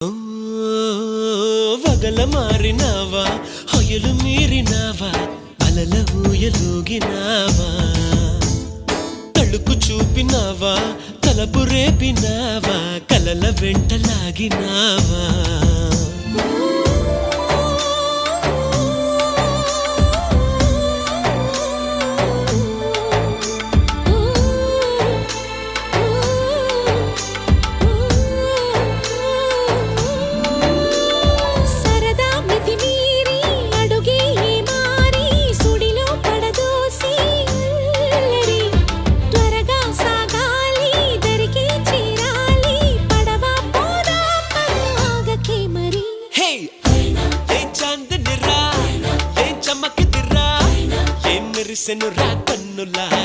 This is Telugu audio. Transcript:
ఓ వగల మారినావా హొయలు మీరినావా అలల ఊయలూగినావా తళుకు చూపినావా తలపు రేపినావా కలల వెంటలాగినావా మెరిసెను రా కన్నులా